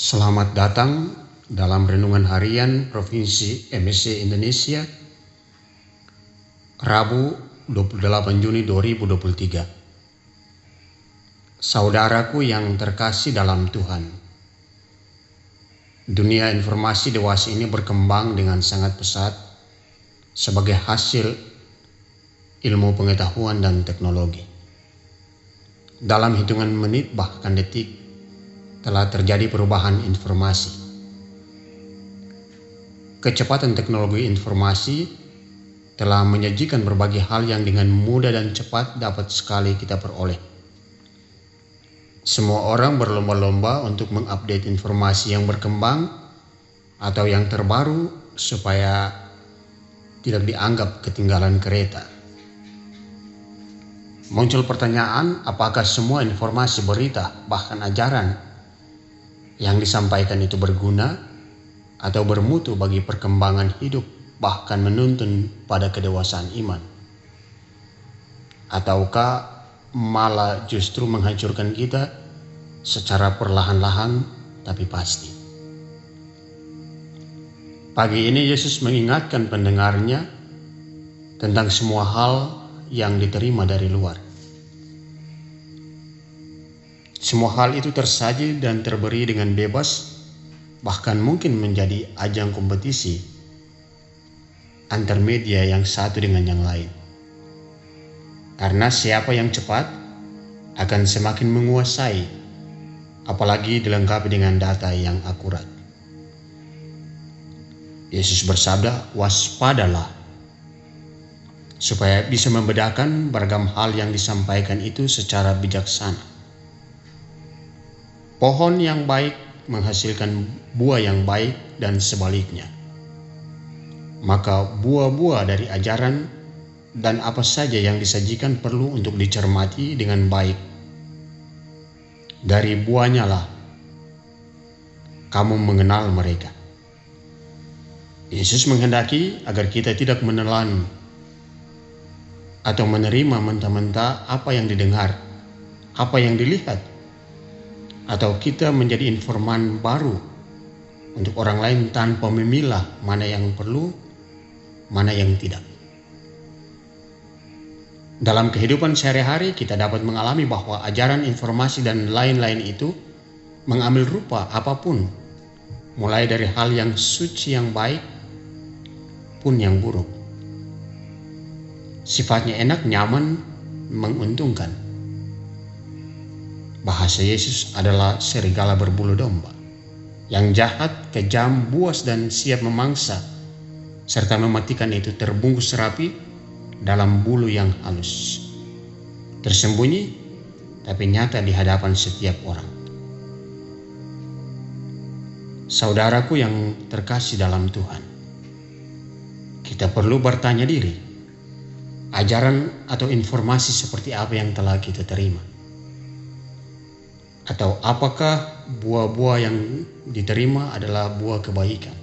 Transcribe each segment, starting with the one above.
Selamat datang dalam Renungan Harian Provinsi MSC Indonesia, Rabu 28 Juni 2023. Saudaraku yang terkasih dalam Tuhan, dunia informasi dewasa ini berkembang dengan sangat pesat sebagai hasil ilmu pengetahuan dan teknologi. Dalam hitungan menit bahkan detik, telah terjadi perubahan informasi. Kecepatan teknologi informasi telah menyajikan berbagai hal yang dengan mudah dan cepat dapat sekali kita peroleh. Semua orang berlomba-lomba untuk mengupdate informasi yang berkembang atau yang terbaru supaya tidak dianggap ketinggalan kereta. Muncul pertanyaan, apakah semua informasi berita bahkan ajaran yang disampaikan itu berguna atau bermutu bagi perkembangan hidup, bahkan menuntun pada kedewasaan iman? Ataukah malah justru menghancurkan kita secara perlahan-lahan tapi pasti? Pagi ini Yesus mengingatkan pendengarnya tentang semua hal yang diterima dari luar. Semua hal itu tersaji dan terberi dengan bebas, bahkan mungkin menjadi ajang kompetisi antar media yang satu dengan yang lain. Karena siapa yang cepat akan semakin menguasai, apalagi dilengkapi dengan data yang akurat. Yesus bersabda, waspadalah, supaya bisa membedakan beragam hal yang disampaikan itu secara bijaksana. Pohon yang baik menghasilkan buah yang baik dan sebaliknya. Maka buah-buah dari ajaran dan apa saja yang disajikan perlu untuk dicermati dengan baik. Dari buahnya lah kamu mengenal mereka. Yesus menghendaki agar kita tidak menelan atau menerima mentah-mentah apa yang didengar, apa yang dilihat, atau kita menjadi informan baru untuk orang lain tanpa memilah mana yang perlu, mana yang tidak. Dalam kehidupan sehari-hari kita dapat mengalami bahwa ajaran, informasi, dan lain-lain itu mengambil rupa apapun, mulai dari hal yang suci yang baik pun yang buruk. Sifatnya enak, nyaman, menguntungkan. Bahasa Yesus adalah serigala berbulu domba, yang jahat, kejam, buas, dan siap memangsa, serta mematikan itu terbungkus rapi dalam bulu yang halus, tersembunyi tapi nyata di hadapan setiap orang. Saudaraku yang terkasih dalam Tuhan, kita perlu bertanya diri, ajaran atau informasi seperti apa yang telah kita terima? Atau apakah buah-buah yang diterima adalah buah kebaikan?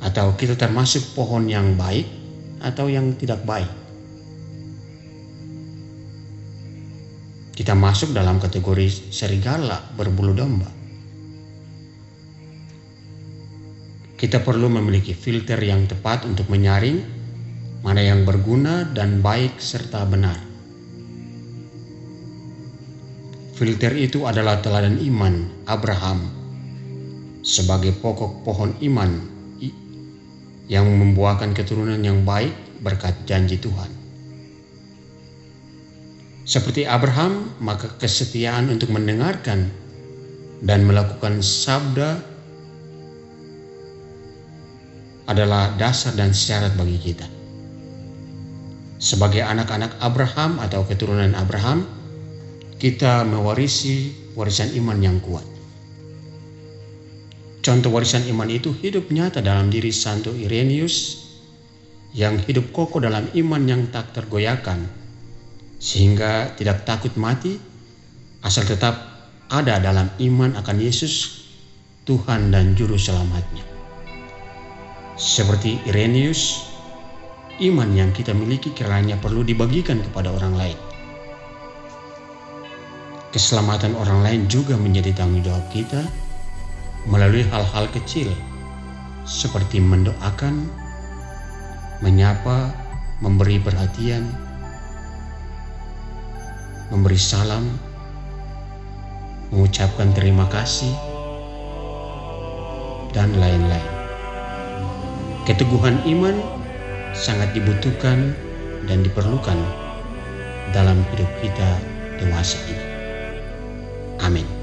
Atau kita termasuk pohon yang baik atau yang tidak baik? Kita masuk dalam kategori serigala berbulu domba. Kita perlu memiliki filter yang tepat untuk menyaring mana yang berguna dan baik serta benar. Filter itu adalah teladan iman Abraham sebagai pokok pohon iman yang membuahkan keturunan yang baik berkat janji Tuhan. Seperti Abraham, maka kesetiaan untuk mendengarkan dan melakukan sabda adalah dasar dan syarat bagi kita. Sebagai anak-anak Abraham atau keturunan Abraham, kita mewarisi warisan iman yang kuat. Contoh warisan iman itu hidup nyata dalam diri Santo Irenaeus yang hidup kokoh dalam iman yang tak tergoyahkan, sehingga tidak takut mati asal tetap ada dalam iman akan Yesus, Tuhan dan Juru Selamatnya. Seperti Irenaeus, iman yang kita miliki kiranya perlu dibagikan kepada orang lain. Keselamatan orang lain juga menjadi tanggung jawab kita melalui hal-hal kecil seperti mendoakan, menyapa, memberi perhatian, memberi salam, mengucapkan terima kasih, dan lain-lain. Keteguhan iman sangat dibutuhkan dan diperlukan dalam hidup kita dewasa ini. Amin.